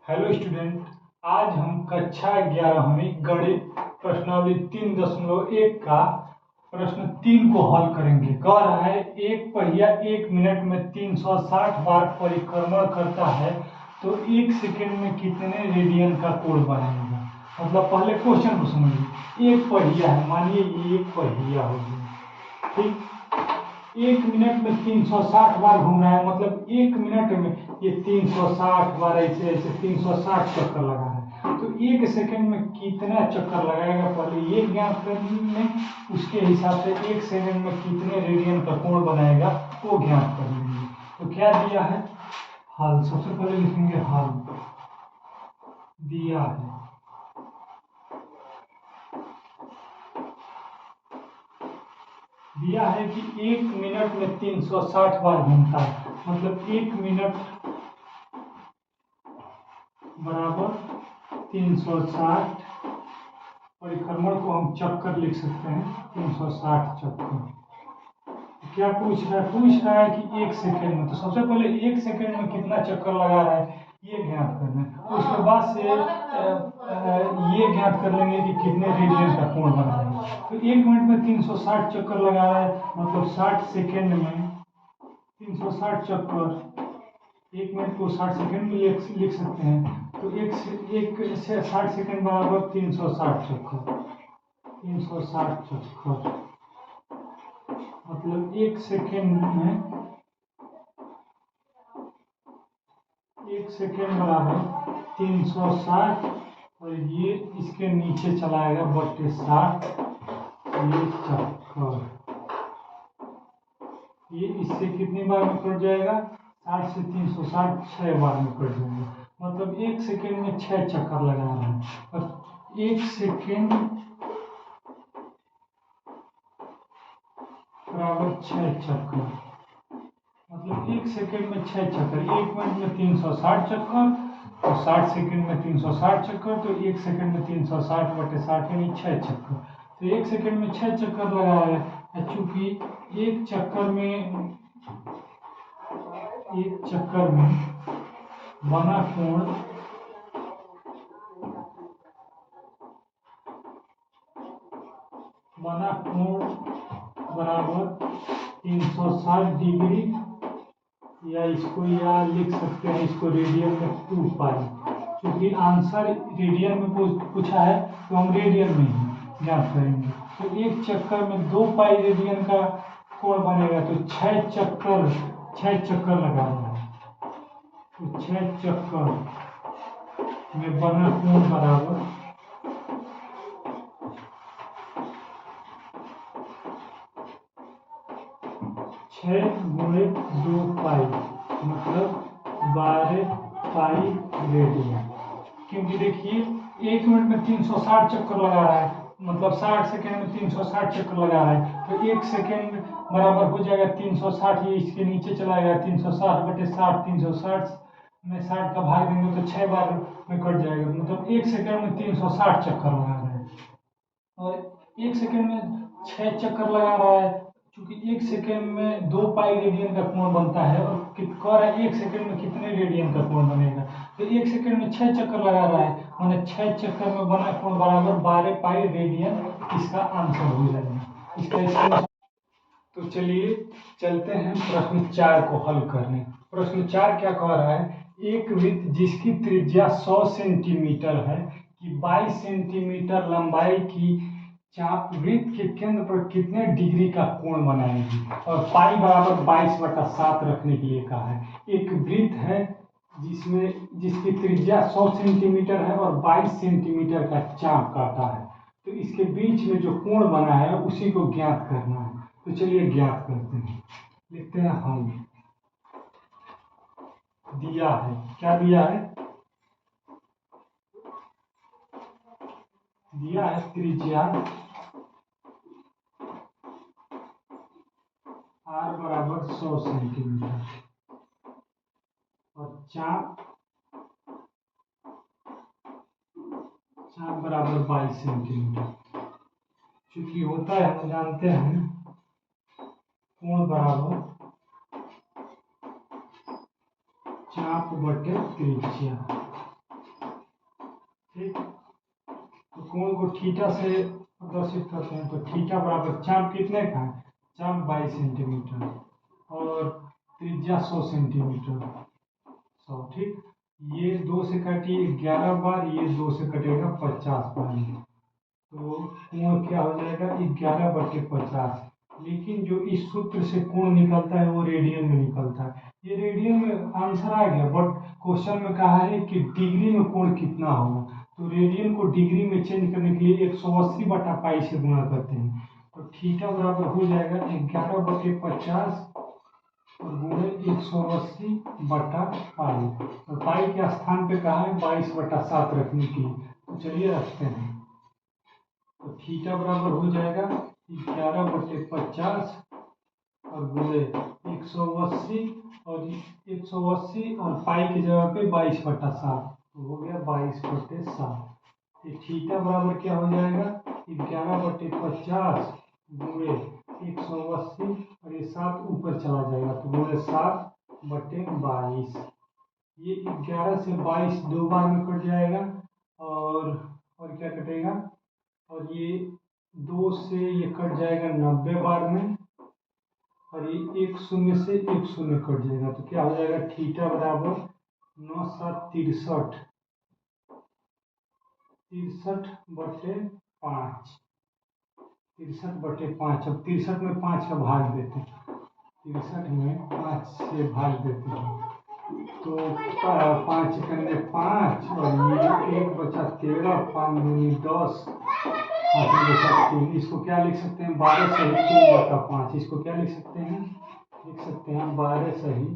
Hello student. आज हम कक्षा 11वीं गणित प्रश्नावली 3.1 का प्रश्न 3 को हल करेंगे। कह रहा है एक पहिया 1 मिनट में 360 बार परिक्रमण करता है तो 1 सेकेंड में कितने रेडियन का कोण बनेगा। मतलब पहले क्वेश्चन को समझिए। एक पहिया है, मानिए ये एक पहिया हो गया, ठीक। 1 मिनट में 360 बार घूम रहा है, मतलब 1 मिनट में ये 360 बार ऐसे ऐसे 360 चक्कर लगा है। तो 1 सेकंड में कितना चक्कर लगाएगा पहले ये ज्ञात करने, उसके हिसाब से 1 सेकंड में कितने रेडियन का कोण बनाएगा वो ज्ञात कर लेंगे। तो क्या दिया है, हल। सबसे पहले लिखेंगे हल। दिया है कि 1 मिनट में 360 बार घूमता है, मतलब 1 मिनट बराबर 360। परिक्रमण को हम चक्कर लिख सकते हैं, 360 चक्कर। क्या पूछ रहा है कि 1 सेकेंड में। तो सबसे पहले 1 सेकेंड में कितना चक्कर लगा रहा है ये ज्ञात करना है। उसके बाद से ये ज्ञात कर लेंगे कि कितने रेडियन का कोण बना है। तो 1 मिनट में 360 चक्कर लगा रहा है, मतलब 60 सेकेंड में 360 चक्कर। 1 मिनट को 60 सेकेंड में लिख सकते हैं। तो एक से 60 सेकेंड बराबर 360 चक्कर। 360 चक्कर मतलब 1 सेकेंड बराबर 360, और ये इसके नीचे चलाएगा बटे 60 ये चक्कर। ये इससे कितनी बार में कट जाएगा, 60 से 360 6 बार में कट जाएगा। मतलब 1 सेकेंड में 6 चक्कर लगा रहा है। और 1 सेकेंड बराबर 6 चक्कर, मतलब 1 सेकेंड में 6 चक्कर। 1 मिनट में 360 चक्कर, तो 60 सेकेंड में 360 चक्कर, तो 1 सेकेंड में 360 बटे 60 यानी 6 चक्कर। तो 1 सेकेंड में 6 चक्कर लगा है। चूंकि एक चक्कर में बना कोण बराबर 360 डिग्री, या इसको या लिख सकते हैं इसको रेडियन में 2 पाई। क्योंकि आंसर रेडियन में पूछा है तो हम रेडियन में ही ज्ञात करेंगे। तो एक चक्कर में 2 पाई रेडियन का कोण बनेगा, तो 6 चक्कर लगा रहा है। तो 6 चक्कर में बना कोण बराबर 6 गुणे 2 पाई, मतलब 12 पाई रेडियन। क्योंकि देखिए 1 मिनट में 360 चक्कर लगा रहा है, मतलब 60 सेकेंड में 360 चक्कर लगा रहा है। तो 1 सेकेंड बराबर हो जाएगा 360, ये इसके नीचे चलाएगा 360 बटे 60। 360 में 60 का भाग देंगे तो 6 बार में कट जाएगा, मतलब 1 सेकेंड में 360 चक्कर लगा रहा है। और 1 सेकेंड में 6 चक्कर लगा रहा है, क्योंकि 1 सेकेंड में 2 पाई रेडियन का कोण बनता है। और कह रहा है 1 सेकेंड में कितने रेडियन का कोण बनेगा। तो 1 सेकेंड में 6 चक्कर लगा रहा है, मैंने 6 चक्कर में बना कोण बराबर 12 पाई रेडियन। इसका आंसर हो जाएगा इसका। तो चलिए चलते हैं प्रश्न 4 को हल करने। प्रश्न 4 क्या कह रहा है, एक वृत्त जिसकी त्रिज्या 100 सेंटीमीटर है कि 22 सेंटीमीटर लंबाई की चाप वृत्त के केंद्र पर कितने डिग्री का कोण बनाएगी। और पाई बराबर 22/7 रखने के लिए कहा है। एक वृत्त है जिसकी त्रिज्या 100 सेंटीमीटर है और 22 सेंटीमीटर का चाप काटा है, तो इसके बीच में जो कोण बना है उसी को ज्ञात करना है। तो चलिए ज्ञात करते हैं, लिखते हैं हल। दिया है, क्या दिया है, दिया है त्रिज्या r बराबर 100 सेंटीमीटर और चाप बराबर 22 सेंटीमीटर। चूंकि होता है, हम जानते हैं कोण बराबर चाप बटे त्रिज्या। ठीक। तो कोण को थीटा से प्रदर्शित करते हैं, तो थीटा बराबर चाप कितने का है, चाप 22 सेंटीमीटर और त्रिज्या 100 सेंटीमीटर, 100। ठीक, ये 2 से काटिए 11 बार, ये 2 से कटेगा 50 बार, तो कोण क्या हो जाएगा 11/50। लेकिन जो इस सूत्र से कोण निकलता है वो रेडियन में निकलता है। ये रेडियन में आंसर आ गया, बट क्वेश्चन में कहा है कि डिग्री में कोण कितना होगा, तो रेडियन को डिग्री में चेंज करने के लिए 180/पाई से गुणा करते हैं। तो थीटा बराबर हो जाएगा 11/50 और गुणे 180/पाई, और पाई के स्थान पे कहा है 22/7 रखने के लिए, तो चलिए रखते हैं। तो थीटा बराबर हो जाएगा 11/50 और गुणे 180 और 180 और पाई की जगह पे 22/7, तो हो गया 22/7। तो थीटा बराबर क्या हो जाएगा 11/50 गुणे 180 और ये 7 ऊपर चला जाएगा, तो गुणे 7/22। ये 11 से 22 दो बार में कट जाएगा, और क्या कटेगा, और ये 2 से ये कट जाएगा 90 बार में, और ये 1 शून्य से 1 शून्य कट जाएगा, तो क्या हो जाएगा थीटा बराबर 9 7 63 63/5, 63/5। अब 63 में 5 का भाग देते हैं, 63 में 5 से भाग देते हैं, तो 5 कन्ने 5 और ये 1 बचा 13, 5 दूनी 10, 5 बचा 3। इसको क्या लिख सकते हैं 12 सही 3/5। इसको क्या लिख सकते हैं, लिख सकते हैं 12 सही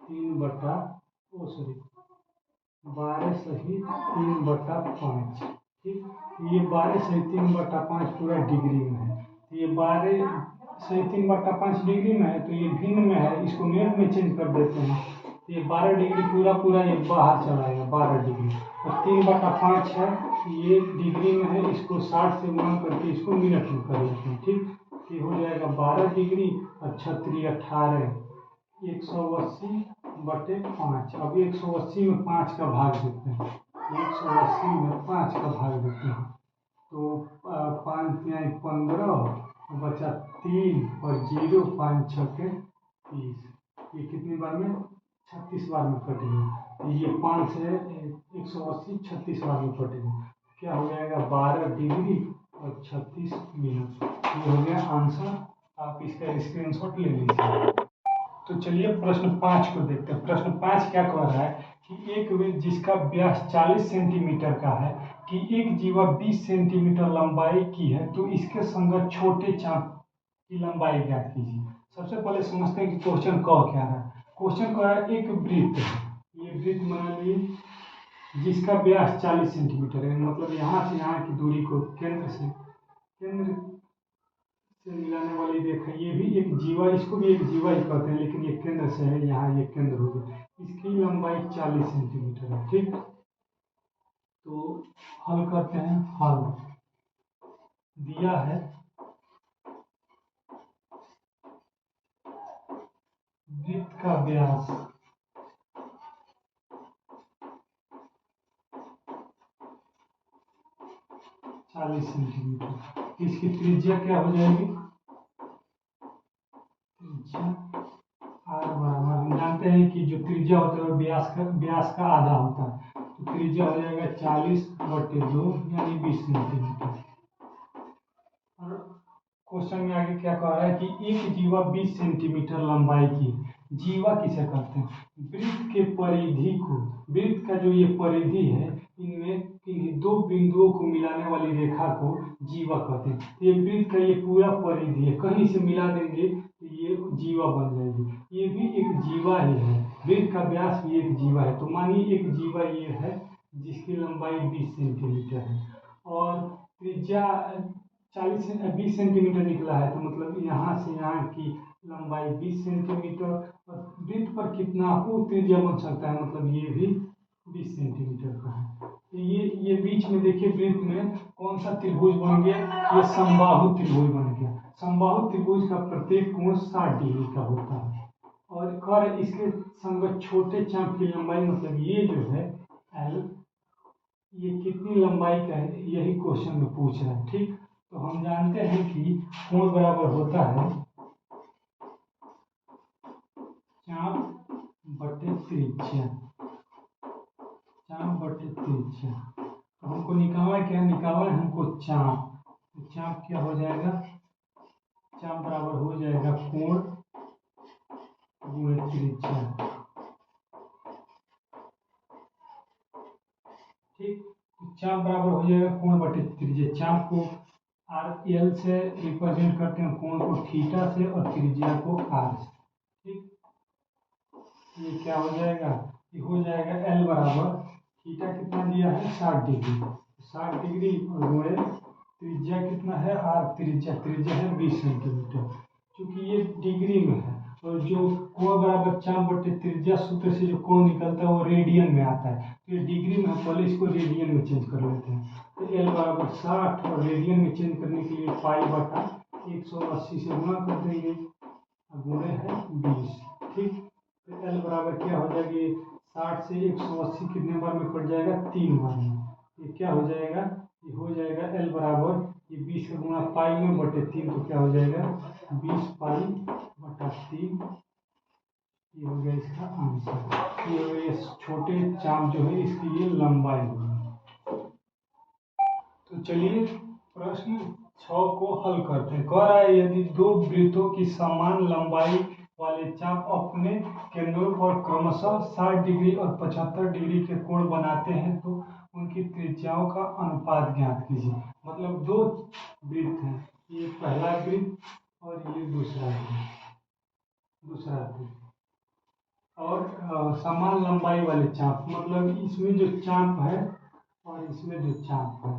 3/5। ठीक, ये 12 सही 3/5 पूरा डिग्री में है, तो ये 12 सही 3/5 डिग्री में है, तो ये भिन्न में है, इसको नेट में चेंज कर देते हैं, तो ये 12 डिग्री पूरा ये बाहर चला आएगा 12 डिग्री, और 3/5 है ये डिग्री में है, इसको 60 से गुणा करके इसको मिनट में कर लेते हैं। ठीक, ये हो जाएगा 12 डिग्री और 36 18 180/5। अब 180 में 5 का भाग देते हैं, 180 में 5 का भाग देते हैं, तो 5 या 15 बचा 3 और 0, 5 6 30, ये कितनी बार में 36 बार में कटेगी, तो ये 5 से 180 36 बार में कटेगी, क्या हो जाएगा 12 डिग्री और 36 मिनट। ये हो गया आंसर, आप इसका स्क्रीनशॉट ले लीजिए। तो चलिए प्रश्न 5 को देखते हैं। प्रश्न 5 क्या कह रहा है कि एक वृत्त जिसका व्यास 40 सेंटीमीटर का है कि एक जीवा 20 सेंटीमीटर लंबाई की है, तो इसके संगत छोटे चाप की लंबाई ज्ञात कीजिए। सबसे पहले समझते हैं कि क्वेश्चन कह क्या रहा है। क्वेश्चन कह रहा है एक वृत्त है, ये वृत्त मान लीजिए जिसका व्यास 40 सेंटीमीटर है, मतलब यहाँ से यहाँ की दूरी को केंद्र से मिलाने वाली रेखा, ये भी एक जीवा, इसको भी एक जीवा ही कहते हैं, लेकिन ये केंद्र से है, यहाँ ये केंद्र हो गया, इसकी लंबाई 40 सेंटीमीटर है। ठीक, तो हल करते हैं। हल दिया है वृत्त का व्यास 40 सेंटीमीटर, इसकी त्रिज्या क्या हो जाएगी, त्रिज्या आर बराबर, हम जानते हैं कि जो त्रिज्या होता है वो व्यास का आधा होता है, तो त्रिज्या हो जाएगा 40/2 यानी 20 सेंटीमीटर। और क्वेश्चन में आगे क्या कह रहा है कि एक जीवा 20 सेंटीमीटर लंबाई की, जीवा किसे कहते हैं, वृत्त के परिधि को, वृत्त का जो ये परिधि है इनमें इन दो बिंदुओं को मिलाने वाली रेखा को जीवा कहते हैं। तो ये वृत्त का ये पूरा परिधि है, कहीं से मिला देंगे तो ये जीवा बन जाएगी, ये भी एक जीवा ही है, वृत्त का व्यास भी एक जीवा है। तो मानिए एक जीवा ये है जिसकी लंबाई 20 सेंटीमीटर है और त्रिज्या 20 सेंटीमीटर निकला है, तो मतलब यहाँ से यहाँ की लंबाई 20 सेंटीमीटर, और वृत्त पर कितना हो त्रिज्या बन सकता है, मतलब ये भी 20 सेंटीमीटर का है। तो ये बीच में देखिए वृत्त में कौन सा त्रिभुज बन गया, ये समबाहु त्रिभुज बन गया। समबाहु त्रिभुज का प्रत्येक कोण 60 डिग्री का होता है, और कर इसके संगत छोटे चाप की लंबाई, मतलब ये जो है L, ये कितनी लंबाई का है, यही क्वेश्चन में पूछ रहा है। ठीक, तो हम जानते हैं कि कोण बराबर होता है चाप बटे त्रिज्या, चाप बटे त्रिज्या। तो हमको निकालना क्या, निकालना है हमको चाप। तो चाप क्या हो जाएगा, चाप बराबर हो जाएगा कोण गुणे त्रिज्या। ठीक, तो चाप बराबर हो जाएगा कोण बटे त्रिज्या। चाप को आर एल से रिप्रेजेंट करते हैं, कोण को थीटा से और त्रिज्या को आर से। ठीक, ये क्या हो जाएगा, ये हो जाएगा एल बराबर थीटा कितना दिया है 60 डिग्री, 60 डिग्री और गुणे त्रिज्या कितना है आर, त्रिज्या है 20 सेंटीमीटर। क्योंकि ये डिग्री में है और जो कोण बराबर चाप बटे त्रिज्या सूत्र से जो कोण निकलता है वो रेडियन में आता है, तो ये डिग्री में है, पहले इसको रेडियन में चेंज कर लेते हैं। तो एल बराबर 60 और रेडियन में चेंज करने के लिए पाई बटा 180 से गुणा कर देंगे, गुणे है 20। ठीक, तो एल बराबर क्या हो जाएगी, 60 से 180 कितने बार में कट जाएगा, 3 बार में। ये क्या हो जाएगा, ये हो जाएगा एल बराबर ये 20 का गुणा पाई में बटे 3, तो क्या हो जाएगा 20 पाई बटा 3। ये हो गया इसका आंसर। ये हो गया छोटे चाप जो है इसकी ये लंबाई होगी। तो चलिए प्रश्न 6 को हल करते हैं। कह रहा है यदि दो वृत्तों की समान लंबाई वाले चाप अपने केंद्रों पर क्रमशः 60 डिग्री और 75 डिग्री के कोण बनाते हैं तो उनकी त्रिज्याओं का अनुपात ज्ञात कीजिए। मतलब दो वृत्त हैं, ये पहला वृत्त और ये दूसरा वृत्त और समान लंबाई वाले चाप, मतलब इसमें जो चाप है और इसमें जो चाप है,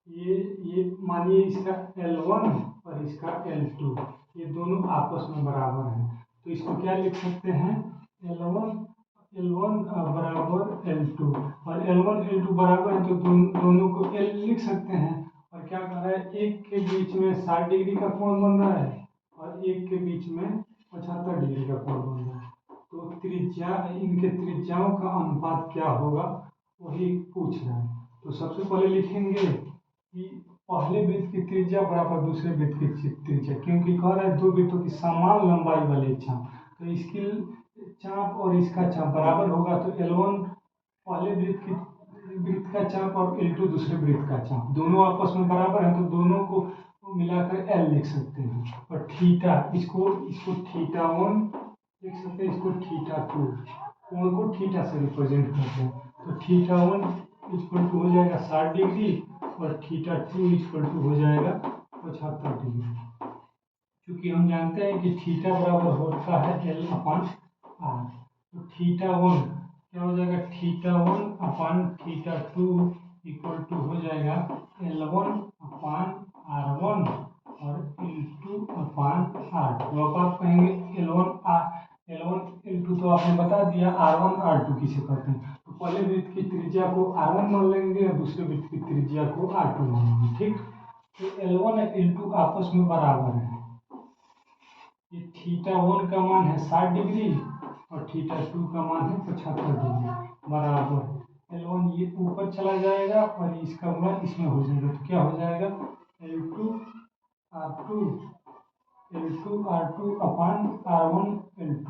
ये मानिए इसका L1 और इसका L2, ये दोनों आपस में बराबर हैं, तो इसको क्या लिख सकते हैं, L1 बराबर L2, और L1 L2 बराबर है तो दोनों को L लिख सकते हैं। और क्या कर रहा है, एक के बीच में 60 डिग्री का कोण बन रहा है और एक के बीच में 75 डिग्री का कोण बन रहा है, तो त्रिज्या, इनके त्रिज्याओं का अनुपात क्या होगा वही पूछ रहा है। तो सबसे पहले लिखेंगे कि पहले वृत्त की त्रिज्या बराबर दूसरे वृत्त की त्रिज्या, क्योंकि कह रहा है दो वृत्तों की समान लंबाई वाले चाप, तो इसकी चाप और इसका चाप बराबर होगा, तो L1 पहले वृत्त का चाप और L2 दूसरे वृत्त का चाप, दोनों आपस में बराबर है तो दोनों को मिलाकर L लिख सकते हैं। और थीटा, इसको थीटा1 लिख सकते हैं, इसको थीटा2, कोण को थीटा से रिप्रेजेंट करते हैं, तो थीटा1 इक्वल टू हो जाएगा 60 डिग्री और थीटा2 इक्वल टू हो जाएगा 75 डिग्री। क्योंकि हम जानते हैं कि थीटा बराबर होता है L अपान आर, तो थीटा1 क्या हो जाएगा, थीटा1 अपान थीटा2 इक्वल टू हो जाएगा L1 अपान R1 और L2 अपान R2। अब आप कहेंगे L1 L2 तो आपने बता दिया, R1 R2 किसे कहते हैं, तो पहले वृत्त की त्रिज्या को R1 मान लेंगे और दूसरे वृत्त की त्रिज्या को R2 मान लेंगे। ठीक, तो L1 और L2 आपस में बराबर है, ये थीटा1 का मान है 60 डिग्री और थीटा2 का मान है 75 डिग्री, बराबर L1 ये ऊपर चला जाएगा और इसका गुणा इसमें हो जाएगा, तो क्या हो जाएगा L2 R2 अपान R1 L2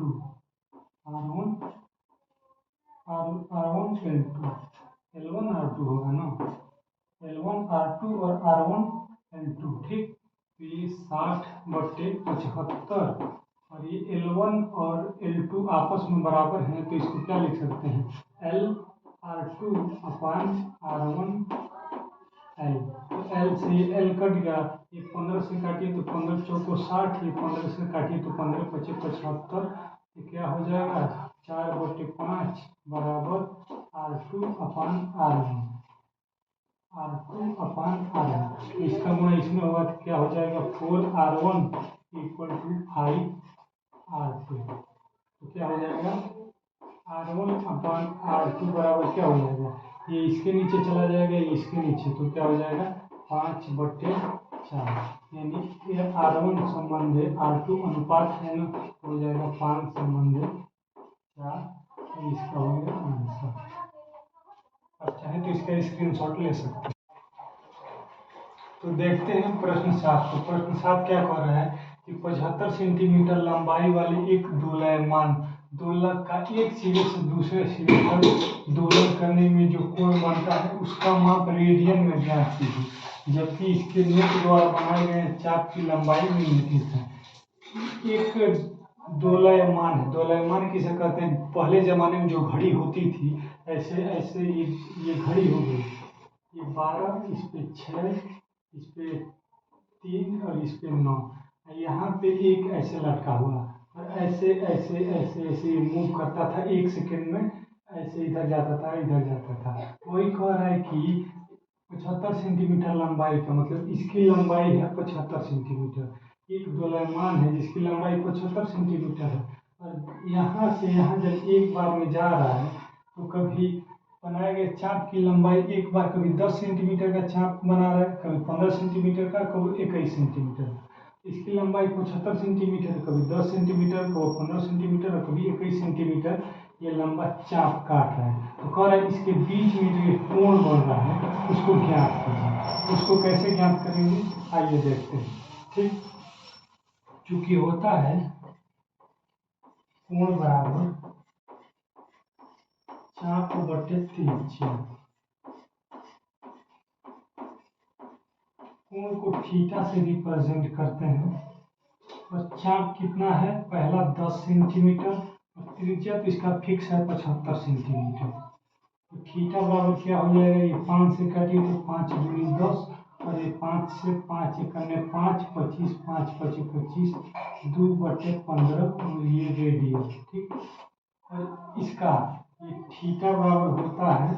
L1 R2 होगा ना, L1 R2 और R1 L2। ठीक, तो ये 60 बटे 75 और ये L1 और L2 आपस में बराबर हैं, तो इसको क्या लिख सकते हैं, L R2 अपान R1 L, तो L से ये L कट गया, ये 15 से काटिए तो 15 चौको 60, ये 15 से काटिए तो 15 पचे 75, ये क्या हो जाएगा 4 बटे 5 बराबर R2 अपान R1, तो इसका गुणा इसमें होगा तो क्या हो जाएगा 4R1 इक्वल टू 5R2, तो क्या हो जाएगा R1 अपान R2 बराबर क्या हो जाएगा, ये इसके नीचे चला जाएगा, ये इसके नीचे, तो क्या हो जाएगा 5 बटे 4, यानी ये R1 संबंध R2 अनुपात है ना, हो जाएगा 5 संबंध 4, तो इसका हो गया आंसर। इसका स्क्रीनशॉट ले सकते हैं। तो देखते हैं प्रश्न 7 को। प्रश्न 7 क्या कह रहा है कि 75 सेंटीमीटर लंबाई वाले एक दोलयमान दोलक का एक सिरे से दूसरे सिरे तक दोलन करने में जो कोण बनता है उसका माप रेडियन में ज्ञात कीजिए, जबकि इसके नेत्र द्वारा बनाए गए चाप की लंबाई निम्नलिखित है। एक दोलयमान है, दोलयमान किसे कहते हैं? पहले जमाने में जो घड़ी होती थी, ऐसे ऐसे ये घड़ी हो गई, ये 12, इस पे 6, इस पे 3 और इस पे 9, यहाँ पे एक ऐसे लटका हुआ और ऐसे ऐसे ऐसे ऐसे मूव करता था 1 सेकेंड में, ऐसे इधर जाता था इधर जाता था। वही कह रहा है कि 75 सेंटीमीटर लंबाई का मतलब इसकी लंबाई है 75 सेंटीमीटर। एक दोलयमान है जिसकी लंबाई 75 सेंटीमीटर है और यहाँ से यहाँ जब एक बार में जा रहा है तो कभी बनाए गए चाप की लंबाई एक बार कभी 10 सेंटीमीटर का चाप बना रहा है, कभी 15 सेंटीमीटर का, कभी 21 सेंटीमीटर। इसकी लंबाई 75 सेंटीमीटर, कभी 10 सेंटीमीटर, कभी 15 सेंटीमीटर और कभी 21 सेंटीमीटर ये लंबा चाप काट रहा है। तो कह रहा है इसके बीच में जो कोण बन रहा है उसको ज्ञात कीजिए। उसको कैसे ज्ञात करेंगे आइए देखते हैं। ठीक, चूंकि होता है कोण बराबर चाप बटे त्रिज्या। कोण को थीटा से रिप्रेजेंट करते हैं और चाप कितना है? पहला 10 सेंटीमीटर और त्रिज्या तो इसका फिक्स है 75 सेंटीमीटर। तो थीटा बराबर क्या हो जाएगा? ये 5 से काटिए तो 5 दूनी 10 और ये 5 से 5 करने 5, 25, 5 5 25, 2/15 और ये रेडियन। ठीक, और इसका ये थीटा बराबर होता है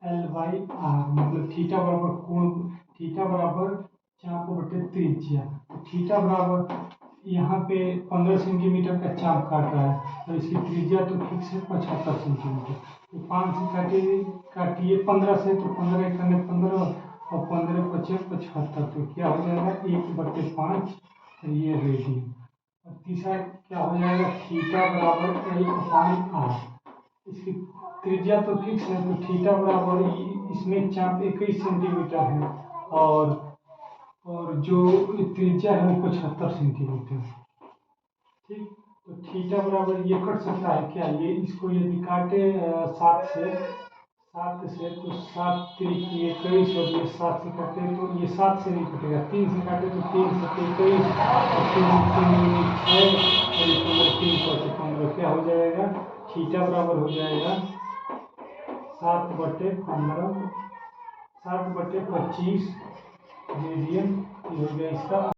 L/R, मतलब थीटा बराबर कोण, थीटा बराबर चाप बटे त्रिज्या। तो थीटा बराबर यहाँ पे 15 सेंटीमीटर का चाप काट रहा है और इसकी त्रिज्या तो फिक्स है 75 सेंटीमीटर। तो 5 से काटिए 15 से, तो 15 करने 15 और 15 × 5 = 75। तो क्या हो जाएगा? 1/5 और ये रेडियन। और तीसरा क्या हो जाएगा? थीटा बराबर L/R। इसकी त्रिज्या तो फिक्स है तो थीटा बराबर इसमें चाप 21 सेंटीमीटर है और जो त्रिज्या है वो 75 सेंटीमीटर। ठीक, तो थीटा बराबर ये कट सकता है क्या? ये इसको यदि काटे 7 से तो 7 × 21 और ये 7 से काटे तो ये 7 से नहीं कटेगा, 3 से काटे तो 3 से 21 और 3 6 और ये 3 क्या हो जाएगा? थीटा बराबर हो जाएगा 7/15, 7/25 रेडियन। ये हो गया इसका